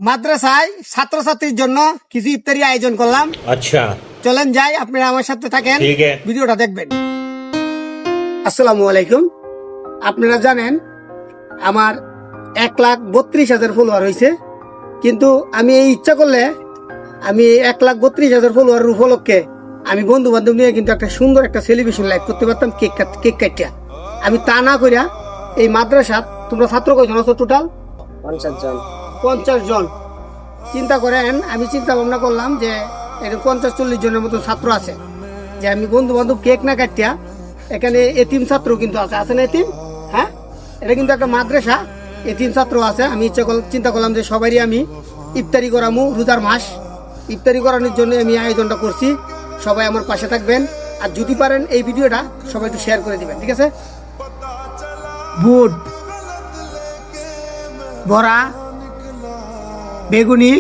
মাদ্রাসায় ছাত্রছাত্রীর জন্য কিছু ইফতারি আয়োজন করলাম। আচ্ছা, চলেন যাই, আপনারা আমার সাথে থাকেন, ঠিক আছে। ভিডিওটা দেখবেন। আসসালামু আলাইকুম। আপনারা জানেন আমার 1,32,000 ফলোয়ার হয়েছে, কিন্তু আমি এই ইচ্ছা করলে আমি 1,32,000 ফলোয়ার উপলক্ষে আমি বন্ধু বান্ধব নিয়ে কিন্তু একটা সুন্দর একটা সেলিব্রেশন লাইভ করতে পারতাম, কেক কাটিয়া। আমি তা না করিয়া এই মাদ্রাসা, তোমরা ছাত্র কয়জন আছো টোটাল? 50 জন। চিন্তা করেন, আমি চিন্তা ভাবনা করলাম যে এরকম 50-40 জনের মতো ছাত্র আছে, যে আমি বন্ধু বান্ধব কেক না কাটিয়া, এখানে এতিম ছাত্র কিন্তু আছে না এতিম? হ্যাঁ, এটা কিন্তু একটা মাদ্রাসা, এতিম ছাত্র আছে। আমি চিন্তা করলাম যে সবারই আমি ইফতারি করামু, রোজার মাস ইফতারি করানোর জন্য আমি আয়োজনটা করছি। সবাই আমার পাশে থাকবেন, আর যদি পারেন এই ভিডিওটা সবাই একটু শেয়ার করে দিবেন, ঠিক আছে? বুট, বড়া, বেগুনি,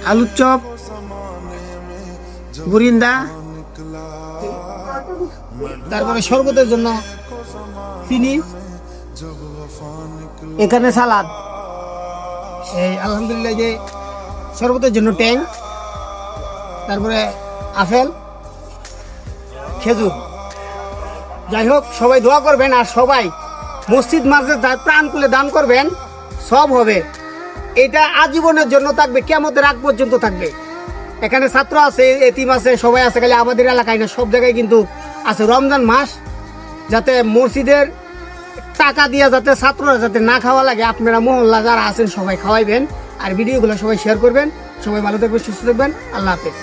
আলুর চপ, গুরিন্দা, তারপরে শরবতের জন্য চিনি, এখানে সালাদ, এই আলহামদুলিল্লাহ যে শরবতের জন্য ট্যাং, তারপরে আপেল, খেজুর। যাই হোক, সবাই দোয়া করবেন, আর সবাই মসজিদ মাদ্রাসা প্রাণ খুলে দান করবেন, সব হবে। এটা আজীবনের জন্য থাকবে, কিয়ামতের আগ পর্যন্ত থাকবে। এখানে ছাত্র আছে, এতিম আছে, সবাই আছে, খালি আমাদের এলাকায় না, সব জায়গায় কিন্তু আছে। রমজান মাস যাতে মসজিদের টাকা দিয়ে যাতে ছাত্ররা যাতে না খাওয়া লাগে, আপনারা মহল্লা যারা আছেন সবাই খাওয়াইবেন, আর ভিডিওগুলো সবাই শেয়ার করবেন। সবাই ভালো থাকবেন, সুস্থ থাকবেন। আল্লাহ হাফেজ।